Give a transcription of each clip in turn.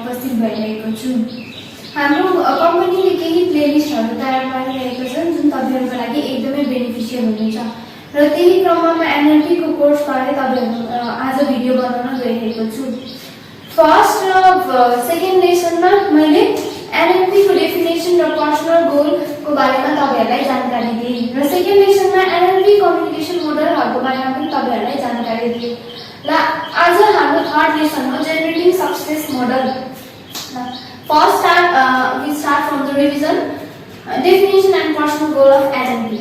उपस्थित भइरहेको छु। हाम्रो कम्पनीले केही प्लेलिस्टहरू तयार पारिरहेको छ जुन तपाईहरुको लागि एकदमै बेनिफिसियल हुनेछ र त्यही क्रममा एनएलपी को कोर्स बारे तपाईहरु आज भिडियो बनाउन गइरहेको छु। फर्स्ट र सेकेन्ड लेसनमा मैले एनएलपी को डेफिनेसन र पर्सनल गोल को बारेमा तपाईहरुलाई जानकारी दिए र सेकेन्ड लेसनमा एनएलपी कम्युनिकेसन मोडलहरुको बारेमा पनि तपाईहरुलाई जानकारी दिए। ल आज हाम्रो थर्ड लेसन हो generating success model. First, we start from the revision, definition and personal goal of NLP.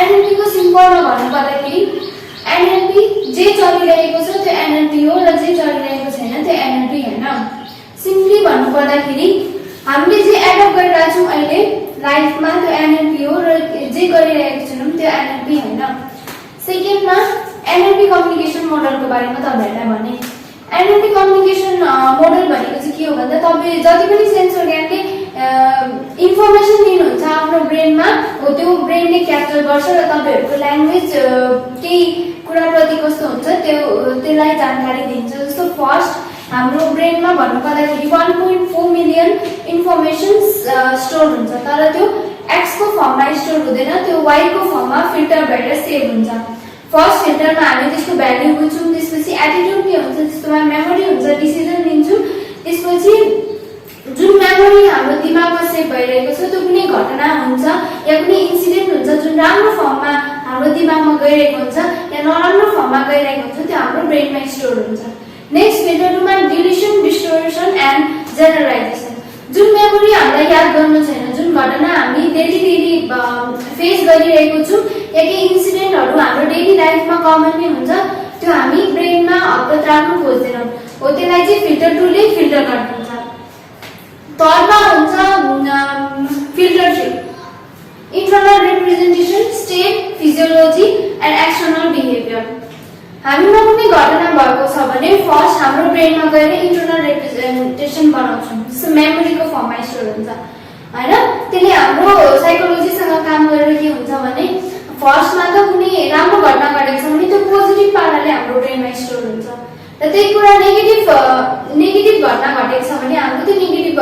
NLP को सिम्पल में भन्नु पर्दाखेरि NLP जे चलिरहेको छ त्यो NLP हो र जे चलिरहेको छैन त्यो NLP हैन। सिम्पली भन्नु पर्दाखेरि हामीले जे एडप्ट गरिरहेका छौं अहिले लाइफमा त्यो NLP हो र जे गरिरहेको छैनौं त्यो NLP हैन। सेकेन्डमा NLP कम्युनिकेसन मोडलको बारेमा तपाईहरुलाई भने एनएलपी कम्युनिकेसन मोडल भनेको चाहिँ के हो भन्दा तपाईं जति पनि सेन्स organले इन्फर्मेसन दिनुहुन्छ आफ्नो ब्रेनमा हो त्यो ब्रेनले क्याप्चर गर्छ र तपाईहरुको ल्याङ्ग्वेज केही कुराप्रति कस्तो हुन्छ त्यसलाई जानकारी दिन्छ। जस्तो फर्स्ट हाम्रो ब्रेनमा भन्नु पर्दाखेरि 1.4 मिलियन इन्फर्मेसन स्टोर हुन्छ तर त्यो एक्स को फर्ममा स्टोर हुँदैन त्यो वाई को फर्ममा फिल्टर भएर सेभ हुन्छ। फर्स्ट फिल्टरमा हामी त्यसको भ्यालु बुझ्छौं त्यसपछि एटिट्युड के हुन्छ त्यसमा मेमोरी हुन्छ डिसिजन लिन्छौं त्यसपछि जुन मेमोरी हाम्रो दिमागमा सेभ भइरहेको छ त्यो कुनै घटना हुन्छ या कुनै इन्सिडेन्ट हुन्छ जुन राम्रो फर्ममा हाम्रो दिमागमा गइरहेको हुन्छ या नराम्रो फर्ममा गइरहेको हुन्छ त्यो हाम्रो ब्रेनमा स्टोर हुन्छ। नेक्स्ट फिल्टरमा डिलिसन डिस्टोर्सन एन्ड जेनरलाइजेसन जुन मेमोरी हामीलाई याद गर्नु छैन जुन घटना हामी डेली फेस गरिरहेको छौं या केही इन्सिडेन्टहरु हाम्रो डेली लाइफमा कमनली हुन्छ त्यो हामी ब्रेनमा हतपत राख्न खोज्दैनौं हो त्यसलाई चाहिँ फिल्टर टुलले फिल्टर गर्नुहुन्छ। थर्डमा हुन्छ filter 3 internal representation state physiology and external behaviour. हामीमा कुनै घटना भएको छ भने फर्स्ट हाम्रो ब्रेनमा गएर इन्टरनल रिप्रेजेन्टेसन बनाउँछौं जस्तो मेमोरीको फर्ममा स्टोर हुन्छ हैन। त्यसले हाम्रो साइकोलोजीसँग काम गरेर के हुन्छ भने फर्स्टमा त कुनै राम्रो घटना घटेको छ भने त्यो पोजिटिभ पाराले हाम्रो ब्रेनमा स्टोर हुन्छ र त्यही कुरा नेगेटिभ घटना घटेको छ भने हाम्रो त्यो नेगेटिभ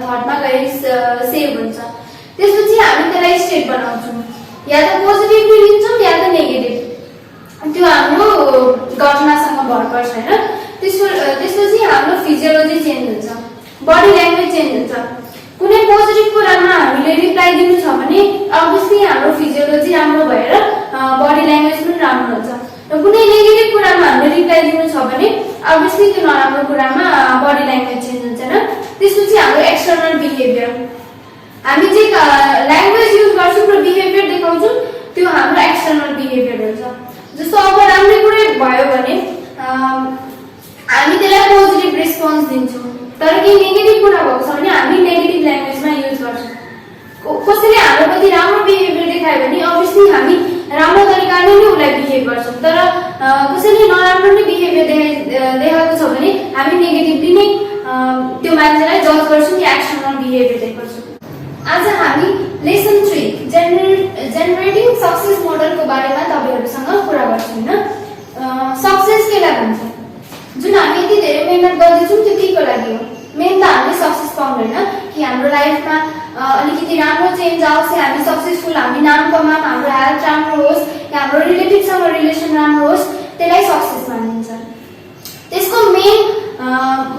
थटमा गएर सेभ हुन्छ। त्यसपछि हामी त्यसलाई स्टेट बनाउँछौं या त पोजिटिभली लिन्छौं या त नेगेटिभ त्यो हाम्रो घटनासँग भर पर्छ हैन। त्यसपछि हाम्रो फिजियोलोजी चेन्ज हुन्छ बडी ल्याङ्ग्वेज चेन्ज हुन्छ। कुनै पोजिटिभ कुरामा हामीले रिप्लाई दिनु छ भने अभियसली हाम्रो फिजियोलोजी राम्रो भएर बडी ल्याङ्ग्वेज पनि राम्रो हुन्छ र कुनै नेगेटिभ कुरामा हामीले रिप्लाई दिनु छ भने अभियसली त्यो नराम्रो कुरामा बडी ल्याङ्ग्वेज चेन्ज हुन्छ हैन। त्यसपछि हाम्रो एक्सटर्नल बिहेभियर हामी जे ल्याङ्ग्वेज युज गर्छौं र बिहेभियर देखाउँछौं त्यो हाम्रो एक्सटर्नल बिहेभियर हुन्छ। जस्तो अब राम्रो कुरा भयो भने हामी त्यसलाई पोजिटिभ रेस्पोन्स दिन्छौं तर केही नेगेटिभ कुरा भएको छ भने हामी नेगेटिभ ल्याङ्ग्वेजमा युज गर्छौं। कसैले हाम्रो प्रति राम्रो बिहेभियर देखायो भने अभियसली हामी राम्रो तरिकाले नै उलाई बिहेभ गर्छौं तर कसैले नराम्रो नै बिहेभियर देखाएको छ भने हामी नेगेटिभली नै त्यो मान्छेलाई जज गर्छौं या एक्सटर्नल बिहेभियर देखाउँछौं। आज हामी लेसन 3 जेनेरेटिङ सक्सेस मोडलको बारेमा तपाईहरुसँग कुरा गर्छौं हैन। सक्सेस केलाई भन्छ जुन हामी यति धेरै मेहनत गर्दैछौं त्यो केको लागि हो मेन त हामीले सक्सेस पाउनु हैन कि हाम्रो लाइफमा अलिकति राम्रो चेन्ज आओस् या हामी सक्सेसफुल हामी नाम कमाऊँ हाम्रो हेल्थ राम्रो होस् या हाम्रो रिलेटिभसँग रिलेसन राम्रो होस् त्यसलाई सक्सेस मानिन्छ। त्यसको मेन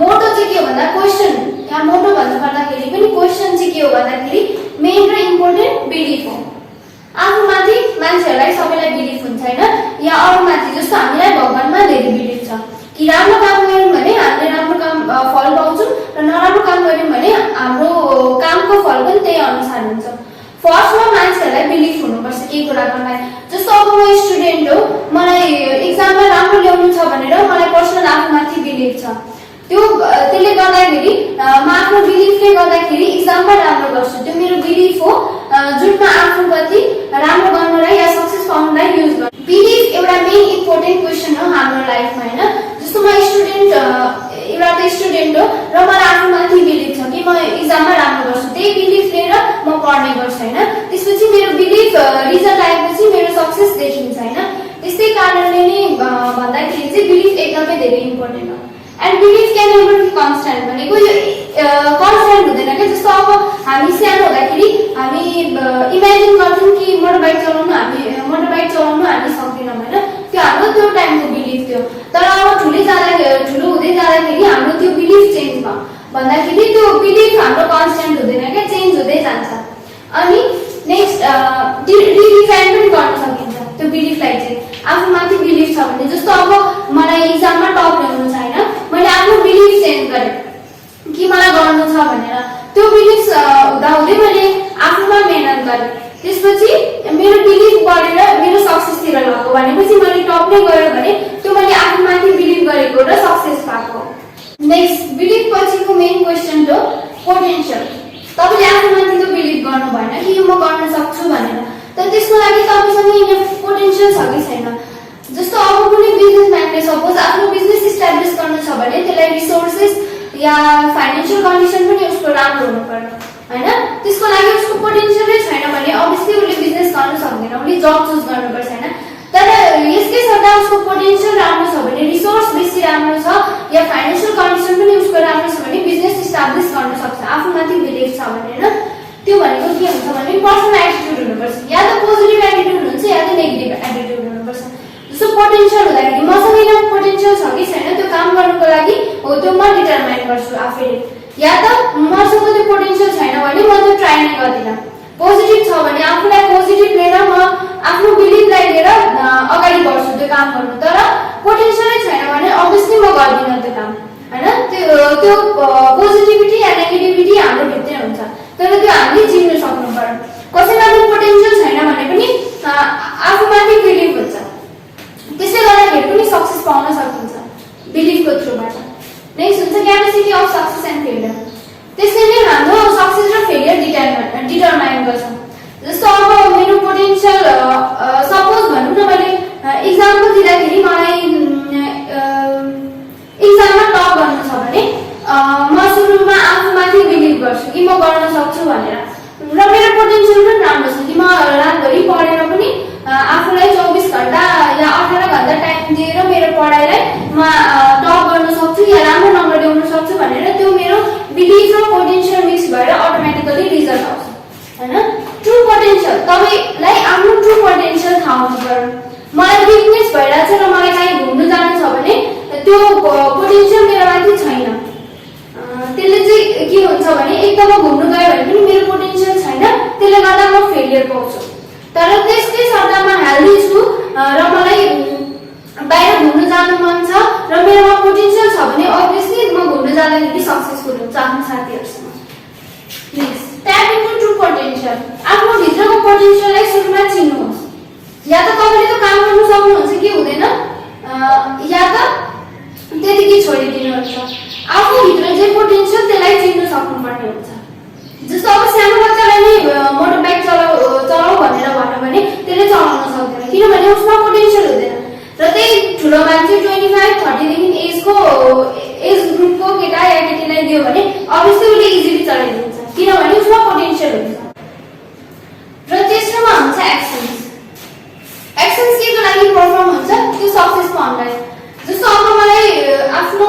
मोटो चाहिँ के हो भन्दा क्वेशन या मोटो भन्नु पर्दाखेरि पनि क्वेशन चाहिँ के हो भन्दाखेरि मेन र इम्पोर्टेन्ट बिलिफ हो। आफूमाथि मान्छेहरुलाई सबैलाई बिलिफ हुन्छ हैन या अरूमाथि जस्तो हामीलाई भगवानमा धेरै बिलिफ छ कि राम्रो काम गर्यौं भने हामीले राम्रो काम फल पाउँछौं र नराम्रो काम गर्यौं भने हाम्रो कामको फल पनि त्यही अनुसार हुन्छ। फर्स्टमा मान्छेहरुलाई बिलिफ हुनुपर्छ के कुराको लागि जस्तो अब म स्टुडेन्ट हो मलाई एक्जाममा राम्रो ल्याउनु छ भनेर मलाई पर्सनल आफूमाथि बिलिफ छ त्यसले गर्दाखेरि म आफ्नो बिलिफले गर्दाखेरि एक्जाममा राम्रो गर्छु त्यो मेरो बिलिफ हो जुन म आफूप्रति राम्रो गर्नलाई या सक्सेस पाउनलाई युज गर्छु। बिलिफ एउटा मेन इम्पोर्टेन्ट क्वेशन हो हाम्रो लाइफमा हैन। जस्तो म स्टुडेन्ट हो र मलाई आफूमाथि बिलिफ छ कि म एक्जाममा राम्रो गर्छु त्यही बिलिफ लिएर म पढ्ने गर्छु हैन। त्यसपछि मेरो बिलिफ रिजल्ट आएपछि मेरो सक्सेस देखिन्छ हैन। त्यसै कारणले नै भन्दाखेरि चाहिँ बिलिफ एकदमै धेरै इम्पोर्टेन्ट हो। And belief can never be constant भनेको यो कन्स्ट्यान्ट हुँदैन क्या। जस्तो अब हामी सानो हुँदाखेरि हामी इमेजिन गर्थ्यौँ कि मोटर बाइक चलाउनु हामी सक्दैनौँ होइन, त्यो हाम्रो त्यो टाइमको बिलिफ थियो। तर अब ठुलो हुँदै जाँदाखेरि हाम्रो त्यो बिलिफ चेन्ज भयो भन्दाखेरि त्यो बिलिफ हाम्रो कन्स्ट्यान्ट हुँदैन क्या, चेन्ज हुँदै जान्छ। अनि नेक्स्ट रिडिफाइन पनि गर्न सकिन्छ त्यो बिलिफलाई चाहिँ। आफूमाथि बिलिफ छ भने, जस्तो अब मलाई इक्जाममा टप ल्याउनु छ होइन, मैले आफ्नो बिलिफ चेन्ज गरेँ कि मलाई गर्नु छ भनेर, त्यो बिलिफ हुँदाहुँदै मैले आफूमा मेहनत गरेँ, त्यसपछि मेरो बिलिफ बढेर मेरो सक्सेसतिर लगेको भनेपछि मैले टप नै गऱ्यो भने त्यो मैले आफूमाथि बिलिफ गरेको र सक्सेस पाएको। नेक्स्ट बिलिफ पछिको मेन क्वेसन हो पोटेन्सियल। तपाईँले आफूमाथि त्यो बिलिभ गर्नु भएन कि यो म गर्न सक्छु भनेर, तर त्यसको लागि तपाईँसँग इनफ पोटेन्सियल छ कि छैन। जस्तो अब कुनै बिजनेसम्यानले सपोज आफ्नो बिजनेस इस्टाब्लिस गर्नु छ भने त्यसलाई रिसोर्सेस या फाइनेन्सियल कन्डिसन पनि उसको राम्रो हुनु पर्यो होइन। त्यसको लागि उसको पोटेन्सियलै छैन भने अभियसली उसले बिजनेस गर्न सक्दैन, उसले जब चुज गर्नुपर्छ होइन। तर यसकै सट्टा उसको पोटेन्सियल राम्रो छ भने, रिसोर्स बेसी राम्रो छ या फाइनेन्सियल कन्डिसन पनि उसको राम्रो छ भने बिजनेस इस्टाब्लिस गर्न सक्छ, आफूमाथि बिलिभ छ भने होइन। त्यो भनेको के हुन्छ भने पर्सनल एटिट्युड हुनुपर्छ, या त पोजिटिभ एटिट्युड हुन्छ या त नेगेटिभ एटिट्युड हुनुपर्छ। जस्तो पोटेन्सियल हुँदाखेरि मसँग इनफ पोटेन्सियल छ कि छैन त्यो काम गर्नुको लागि हो, त्यो म डिटरमाइन गर्छु आफैले। या त मसँग त्यो पोटेन्सियल छैन भने म त्यो ट्राई नै गर्दिनँ। पोजिटिभ छ भने आफूलाई पोजिटिभ लिएर म आफ्नो बिलिफलाई लिएर अगाडि बढ्छु त्यो काम गर्नु। तर पोटेन्सियलै छैन भने अभियसली म गर्दिनँ त्यो काम होइन। त्यो पोजिटिभिटी या नेगेटिभिटी हाम्रो भित्रै हुन्छ, तर त्यो हामीले चिन्नु सक्नु पर्यो। कसैलाई पोटेन्सियल छैन भने पनि आफूमाथि बिलिफ हुन्छ, त्यसले गर्दाखेरि पनि सक्सेस पाउन सकिन्छ बिलिफको थ्रुबाट। नेक्स्ट हुन्छ capacity of success and failure. त्यसले नै हाम्रो सक्सेस र फेलियर डिटरमाइन गर्छ। जस्तो अब मेरो पोटेन्सियल सपोज भनौँ न, मैले इक्जामको दिँदाखेरि मलाई इक्जाममा टप गर्नु छ भने म सुरुमा आफूमाथि बिलिभ गर्छु कि म गर्न सक्छु भनेर, र मेरो पोटेन्सियल पनि राम्रो छ कि म रातभरि पढेर पनि आफूलाई 24 घण्टा या 18 घण्टा टाइम दिएर मेरो पढाइलाई म टप गर्न सक्छु या राम्रो नम्बर ल्याउन सक्छु भनेर त्यो मेरो बिलिफ र पोटेन्सियल मिक्स भएर अटोमेटिकली रिजल्ट आउँछ होइन। ट्रु पोटेन्सियल, तपाईँलाई आफ्नो ट्रु पोटेन्सियल थाहा हुनु पर्यो। मलाई विकनेस भइरहेको छ र मलाई कहीँ घुम्नु जानु छ भने त्यो पोटेन्सियल मेरोमाथि छैन, त्यसले चाहिँ के हुन्छ भने एकदम घुम्नु गयो भने पनि मेरो पोटेन्सियल छैन, त्यसले गर्दा म फेलियर पाउँछु। तर त्यसकै सट्टामा हेल्दी छु र मलाई बाहिर घुम्नु जानु मन छ र मेरोमा पोटेन्सियल छ भने अभियसली म घुम्नु जाँदाखेरि सक्सेसफुल हुन्छ आफ्नो साथीहरूसँग। Next tap into true potential. आफ्नो भित्रको पोटेन्सियललाई सुरुमा चिन्नुहोस्। या त तपाईँले त काम गर्नु सक्नुहुन्छ कि हुँदैन, या त त्यतिकै छोडिदिनुहुन्छ। आफूभित्र जे पोटेन्सियल त्यसलाई चिन्न सक्नुपर्ने हुन्छ। जस्तो अब सानो बच्चालाई नै मोटर बाइक चलाऊ भनेर भन्यो भने त्यसले चलाउन सक्दैन, किनभने उसमा पोटेन्सियल हुँदैन। र त्यही ठुलो मान्छे 25-30 देखि एज ग्रुपको केटा या केटीलाई दियो भने अभियसली उसले इजिली चलाइदिन्छ, किनभने उसमा पोटेन्सियल हुन्छ। र तेस्रोमा हुन्छ एक्सन्स। एक्सन्स केको लागि परफर्म हुन्छ त्यो सक्सेस पाउनलाई। जस्तो अब मलाई आफ्नो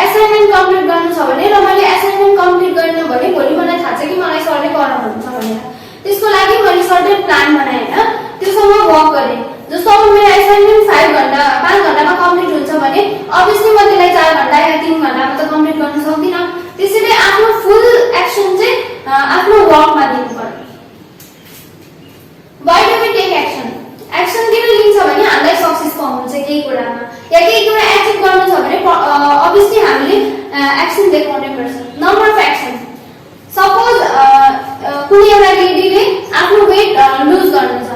असाइनमेन्ट कम्प्लिट गर्नु छ भने र मैले असाइनमेन्ट कम्प्लिट गर्न भने भोलि मलाई थाहा छ कि मलाई सरले गराउनुहुन्छ भनेर, त्यसको लागि मैले सर्टेन प्लान बनाएँ होइन, त्योसँग वर्क गरेँ। जस्तो अब मेरो असाइनमेन्ट 5 घण्टामा कम्प्लिट हुन्छ भने अभियसली म त्यसलाई 4 घण्टा या 3 घण्टामा त कम्प्लिट गर्न सक्दिनँ। त्यसैले आफ्नो फुल एक्सन चाहिँ आफ्नो वर्कमा दिनु पर्यो। Why do we take action? Action किन लिन्छ भने हामीलाई सक्सेस पाउनु छ केही कुरामा या केही कुरा एचिभ गर्नु छ भने अभियसली हामीले एक्सन देखाउनै पर्छ। Number of action. सपोज कुनै एउटा लेडीले आफ्नो वेट लुज गर्नु छ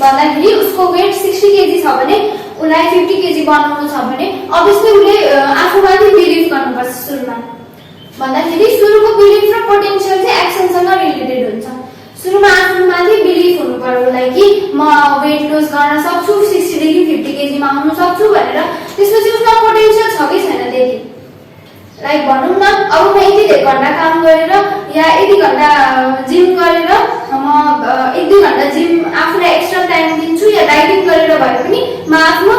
भन्दाखेरि उसको वेट 60 केजी छ भने उसलाई 50 केजी बनाउनु छ भने अभियसली उसले आफूमाथि बिलिभ गर्नुपर्छ सुरुमा। भन्दाखेरि सुरुको बिलिभ र पोटेन्सियल चाहिँ एक्सनसँग रिलेटेड हुन्छ। सुरुमा आफूमाथि बिलिभ हुनु पर्यो उसलाई कि म वेट लुज गर्न सक्छु, 60 देखि 50 केजीमा आउनु सक्छु भनेर। त्यसपछि उसमा पोटेन्सियल छ कि छैन त्यति, लाइक भनौँ न अब म यति घण्टा काम गरेर या यति घण्टा जिम गरेर म 1-2 घण्टा जिम आफूलाई एक्स्ट्रा टाइम दिन्छु या डाइटिङ गरेर भए पनि म आफ्नो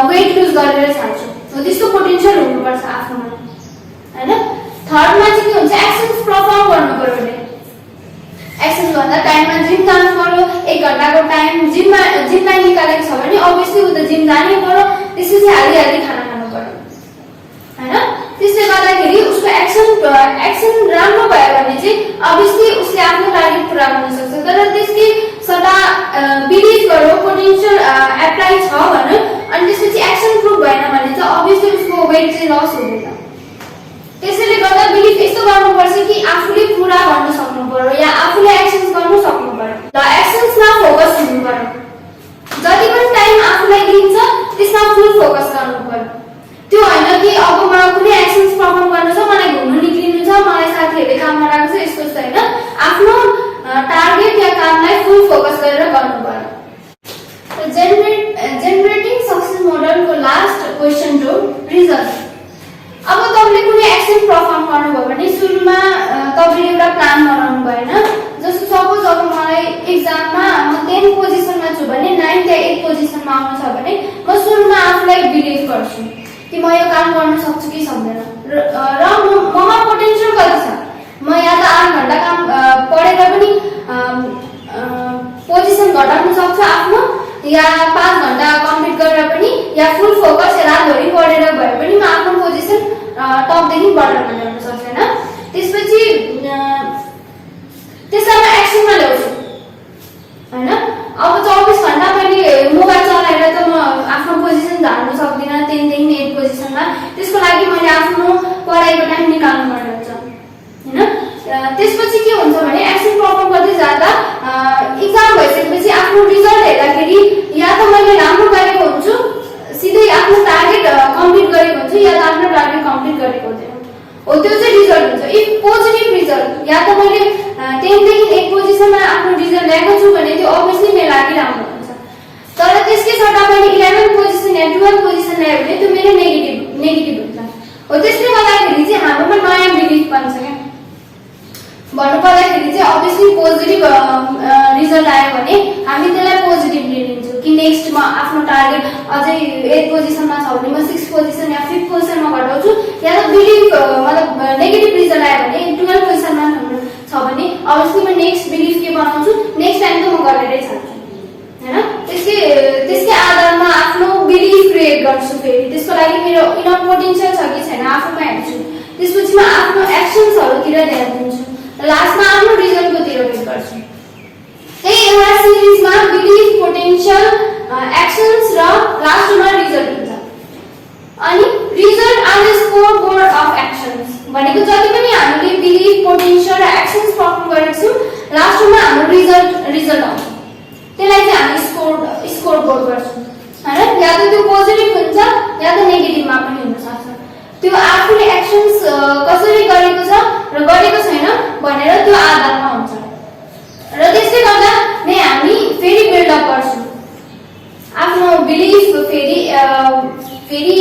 वेट लुज गरेर छाड्छु, हो त्यस्तो पोटेन्शियल हुनुपर्छ आफूमा हैन। थर्डमा चाहिँ के हुन्छ एक्सन्स परफर्म गर्नु पर्यो भने एक्सन्स भन्दा टाइममा जिम जानु पर्यो 1 घण्टाको टाइम जिमलाई निकालेको छ भने अभियसली उता जिम जानै पर्यो त्यसपछि हालिहाली खाना खानु पर्यो हैन। त्यसले गर्दाखेरि उसको एक्सन राम्रो भयो भने चाहिँ अभियसली उसले आफ्नो टार्गेट पुरा गर्न सक्छ। तर त्यसले सदा बिलिभ गर्यो पोटेन्शियल एप्लाई छ भने अनि त्यसपछि एक्सन प्रुभ भएन भने चाहिँ अभियसली उसको वेट चाहिँ लस हुँदैन। त्यसैले गर्दा बिलिभ यस्तो गर्नुपर्छ कि आफूले पुरा गर्न सक्नु पर्यो या आफूले एक्सन्स गर्नु सक्नु पर्यो। ल एक्सन्समा फोकस हुनु पर्यो। जति पनि टाइम आफूलाई दिन्छ त्यसमा फुल फोकस गर्नु पर्यो। त्यो हैन कि अब मलाई कुनै एक्सन्स परफर्म गर्नु छ मलाई घुम्नु निक्लिनु छ मलाई साथीहरुले काममा राख्छ यस्तो यस्तो हैन। आफ्नो टार्गेट या कामलाई फुल फोकस गरेर गर्नु पर्यो। जेनरेटिङ सक्सेस मोडलको लास्ट क्वेशन हो रिजल्ट। अब तपाईले कुनै एक्सन परफर्म गर्नुभयो भने सुरुमा तपाईले एउटा प्लान बनाउनु भएन। जस्तो सपोज अब मलाई एक्जाममा म 10 पोजिसनमा छु भने 9 या 8 पोजिसनमा आउनु छ भने म सुरुमा आफूलाई बिलिभ गर्छु कि म यो काम गर्न सक्छु कि सक्दैन र ममा पोटेन्शियल कति छ। म या त 8 घण्टा काम पढेर पनि पोजिसन घटाउन सक्छु आफ्नो या 5 घण्टा कम्प्लिट गरेर पनि या फुल फोकस रातभरि पढेर भए पनि म आफ्नो पोजिसन टपदेखि बटममा ल्याउन सक्छु हैन। त्यसपछि त्यसलाई म एक्सनमा ल्याउँछु हैन। अब 24 घण्टा मैले मोबाइल चलाएर त म आफ्नो पोजिसन झार्न सक्दिन 10 देखि 8 पोजिसनमा। त्यसको लागि मैले आफ्नो पढाइको टाइम निकाल्नु पर्ने हुन्छ हैन। त्यसपछि के हुन्छ भने एक्सन परफर्म गर्दै जाँदा एक्जाम भइसकेपछि आफ्नो रिजल्ट हेर्दाखेरि या त मैले राम्रो गरेको हुन्छु सिधै आफ्नो टार्गेट कम्प्लिट गरेको हुन्छु या त आफ्नो टार्गेट कम्प्लिट गरेको हुँदैन हो त्यो चाहिँ रिजल्ट हुन्छ। इफ पोजिटिभ रिजल्ट या त मैले 10 देखि 8 पोजिसनमा आफ्नो रिजल्ट ल्याएको छु भने त्यो अभियसली मेरो लागि राम्रो हुन्छ। तर त्यसकै सट्टा मैले 11 पोजिसन या 12 पोजिसन ल्यायो भने त्यो मेरो नेगेटिभ हुन्छ हो। त्यसले गर्दाखेरि चाहिँ हाम्रोमा नयाँ बिलिफ बन्छ क्या। भन्नु पर्दाखेरि चाहिँ अभियसली पोजिटिभ रिजल्ट आयो भने हामी त्यसलाई पोजिटिभली लिन्छौँ कि नेक्स्ट म आफ्नो टार्गेट अझै 8 पोजिसनमा छ भने म 6 पोजिसन या 5 पोजिसनमा घटाउँछु या त बिलिभ मतलब नेगेटिभ रिजल्ट आयो भने 12 पोजिसनमा छ भने अभियसली म नेक्स्ट बिलिभ के बनाउँछु नेक्स्ट टाइम त म गरेरै छाड्छु हैन। त्यसकै आधारमा आफ्नो बिलिभ क्रिएट गर्छु। फेरि त्यसको लागि मेरो इनफ पोटेन्शियल छ कि छैन आफूमा हेर्छु। त्यसपछि म आफ्नो एक्सन्सहरुतिर ध्यान दिन्छु। लास्टमा आफ्नो रिजल्टकोतिर वेट गर्छु। त्यही एउटा सिरिजमा बिलिभ पोटेन्शियल एक्सन्स र लास्टमा रिजल्ट हुन्छ। अनि result are the score board of actions भनेको जति पनि हामीले बिलिभ पोटेन्शियल र एक्सन्स परफर्म गरेको छौं लास्टमा हाम्रो रिजल्ट आउँछ। त्यसलाई चाहिँ हामी स्कोर बोर्ड गर्छौं हैन। या त त्यो पोजिटिभ हुन्छ या त नेगेटिभमा पनि हुन सक्छ। त्यो आफूले एक्सन्स कसरी गरेको छ र गरेको छैन भनेर त्यो आधारमा हुन्छ र त्यसले गर्दा नै हामी फेरि बिल्ड अप गर्छौं आफ्नो बिलिफ। फेरि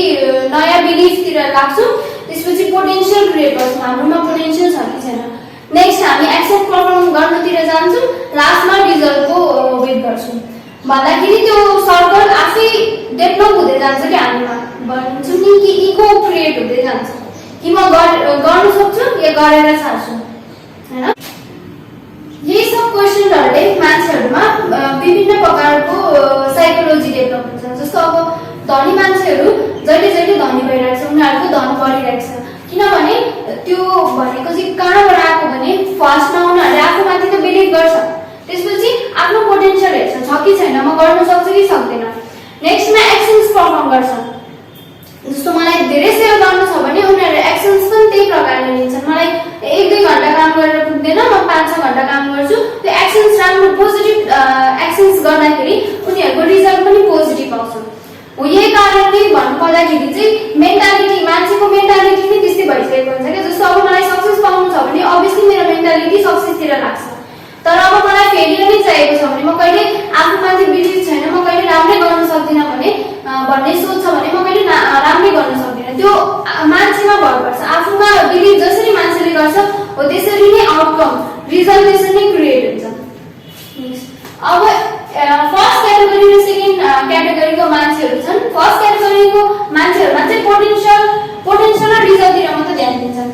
नयाँ बिलिफतिर लाग्छौं। त्यसपछि पोटेन्शियल क्रिएट गर्छौं हाम्रोमा पोटेन्शियल छ कि छैन। नेक्स्ट हामी एक्सन परफर्म गर्नतिर जान्छौं। लास्टमा रिजल्टको वेट गर्छौं भन्दाखेरि त्यो सर्कल आफै डेभलप हुँदै जान्छ कि हामीमा भन्छौं नि कि इगो क्रिएट हुँदै जान्छ कि म गर्न सक्छु या गरेर छाड्छु हैन। यही सब क्वेशनहरुले मान्छेहरुमा विभिन्न प्रकारको साइकोलोजी डेभलप हुन्छ। जस्तो अब धनी मान्छेहरु जहिले जहिले धनी भइरहेको छ उनीहरुको धन बढिरहेको छ किनभने त्यो भनेको चाहिँ कहाँबाट आएको भने फर्स्टमा उनीहरुले आफूमाथि त बिलिभ गर्छ। त्यसपछि आफ्नो पोटेन्शियल हेर्छ छ कि छैन म गर्न सक्छु कि सक्दैन। नेक्स्टमा एक्सन्स परफर्म गर्छ। जस्तो मलाई धेरै सेल गर्न छ भने उनीहरुले एक्सन्स पनि त्यही प्रकारले लिन्छन्। मलाई 1-2 घण्टा काम गरेर पुग्दैन म 5-6 घण्टा काम गर्छु। त्यो एक्सन्स राम्रो पोजिटिभ एक्सन्स गर्दाखेरि उनीहरुको रिजल्ट पनि पोजिटिभ आउँछ हो। यही कारणले भन्नु पर्दाखेरि चाहिँ मेन्टालिटी मान्छेको मेन्टालिटी नै त्यस्तै भइसकेको हुन्छ के। जस्तो अब मलाई सक्सेस पाउनु छ भने अभियसली मेरो मेन्टालिटी सक्सेसतिर लाग्छ। तर अब मलाई फेलियर नै चाहिएको छ भने म कहिले आफूमाथि बिलिभ छैन म कहिले राम्रै गर्न सक्दिन भन्ने सोच छ भने म कहिले राम्रै गर्न सक्दिन। त्यो मान्छेमा भर पर्छ। आफूमा बिलिभ जसरी मान्छेले गर्छ हो त्यसरी नै आउटकम रिजल्ट त्यसरी नै क्रिएट हुन्छ। अब फर्स्ट क्याटेगोरी र सेकेन्ड क्याटेगोरीको मान्छेहरु छन्। फर्स्ट क्याटेगोरीको मान्छेहरुमा चाहिँ पोटेन्शियल र रिजल्टतिर मात्र ध्यान दिन्छन्।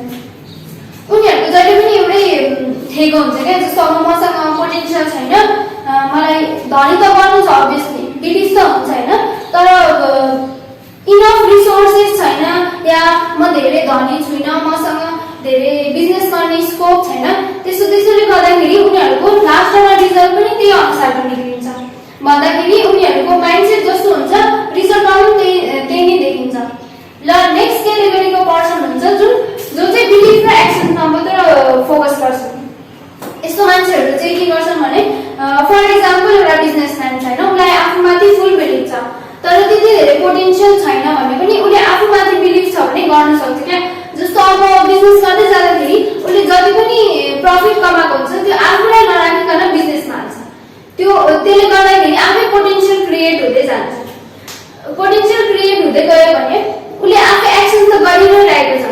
उनीहरुको जहिले पनि एउटै ठेगो हुन्छ के, जस्तो अब मसँग पोटेन्शियल छैन, मलाई धनी त बन्नु छ अभियसली, बिलिभ त हुन्छ हैन, तर इनफ रिसोर्सेस छैन या म धेरै धनी छुइन, मसँग धेरै बिजनेस गर्ने स्कोप छैन, त्यसैले गर्दाखेरि उनीहरुको लास्टमा रिजल्ट पनि त्यही अनुसारको निक्लिन्छ। भन्दाखेरि उनीहरुको माइन्डसेट जस्तो हुन्छ, रिजल्टमा पनि त्यही नै देखिन्छ। ल नेक्स्ट क्याटेगोरीको पर्सन हुन्छ जो चाहिँ बिलिफ र एक्सनमा मात्र फोकस गर्छ। यस्तो मान्छेहरु चाहिँ के गर्छन् भने फर एक्जाम्पल एउटा बिजनेसम्यान छैन, उलाई आफूमाथि फुल बिलिफ छ, तर त्यति धेरै पोटेन्शियल छैन भने पनि उले आफूमाथि बिलिफ छ भने गर्न सक्छ क्या। जस्तो अब बिजनेस गर्दै जाँदाखेरि उले जति पनि प्रफिट कमाएको हुन्छ त्यो आफूलाई नराखिकन बिजनेसमा हाल्छ। त्यसले गर्दाखेरि आफै पोटेन्शियल क्रिएट हुँदै जान्छ। पोटेन्शियल क्रिएट हुँदै गयो भने उले आफै एक्सन त गरि नै रहेको छ,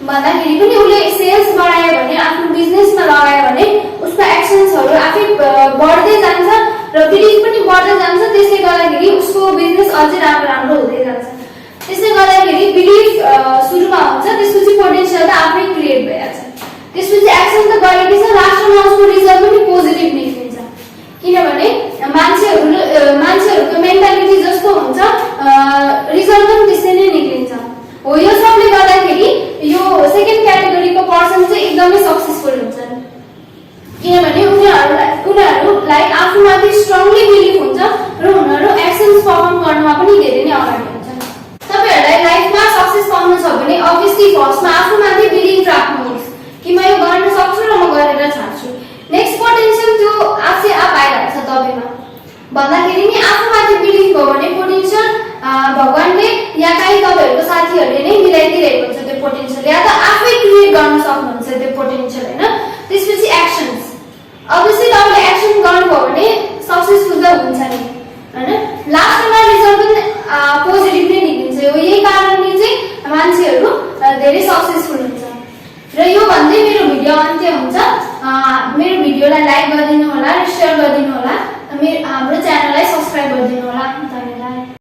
भन्दाखेरि पनि उले सेल्स बढायो भने, आफ्नो बिजनेसमा लगायो भने उसको एक्सन्सहरु आफै बढ्दै जान्छ र बिलिफ पनि बढ्दै जान्छ। त्यसले गर्दाखेरि उसको बिजनेस अझै राम्रो हुँदै जान्छ। त्यसले गर्दाखेरि बिलिफ सुरुमा हुन्छ, त्यसपछि पोटेन्शियल त आफै क्रिएट भइहाल्छ। त्यसपछि एक्सन त गरेकै छ, लास्टमा उसको रिजल्ट पनि पोजिटिभ निस्किन्छ। किनभने मान्छेहरुको मेन्टालिटी जस्तो हुन्छ, रिजल्ट पनि त्यसै नै निक्लिन्छ। हो, यो सबले गर्दाखेरि यो सेकेन्ड क्याटेगोरीको पर्सन चाहिँ एकदमै सक्सेसफुल हुन्छन्, किनभने उनीहरुलाई आफूमाथि स्ट्रङली बिलिफ हुन्छ र उनीहरु एक्सन्स परफर्म गर्नमा पनि धेरै नै अगाडि हुन्छन्। तपाईहरुलाई लाइफमा सक्सेस पाउनु छ भने अभियसली फर्स्टमा आफूमाथि बिलिफ राख्नुहोस् कि म यो गर्न सक्छु र म गरेर छाड्छु। नेक्स्ट पोटेन्शियल त्यो आफै आइहाल्छ तपाईमा। भन्दाखेरि नि आफूमाथि बिलिफ भयो भने पोटेन्शियल भगवानले या कहीँ तपाईहरुको साथीहरुले नै मिलाइदिरहेको हुन्छ त्यो पोटेन्शियल, या त आफै क्रिएट गर्न सक्नुहुन्छ त्यो पोटेन्शियल हैन। त्यसपछि एक्सन्स, अभियसली तपाईले एक्सन गर्नुभयो भने सक्सेसफुल त हुन्छ नि हैन, लास्टमा रिजल्ट पनि पोजिटिभ नै निक्लिन्छ। यही कारणले चाहिँ मान्छेहरु धेरै सक्सेसफुल हुन्छ। र यो भन्दै मेरो भिडियो अन्त्य हुन्छ। मेरो भिडियोलाई लाइक गरिदिनु होला र शेयर गरिदिनु होला, हाम्रो च्यानललाई सब्स्क्राइब गरिदिनु होला। धन्यवाद।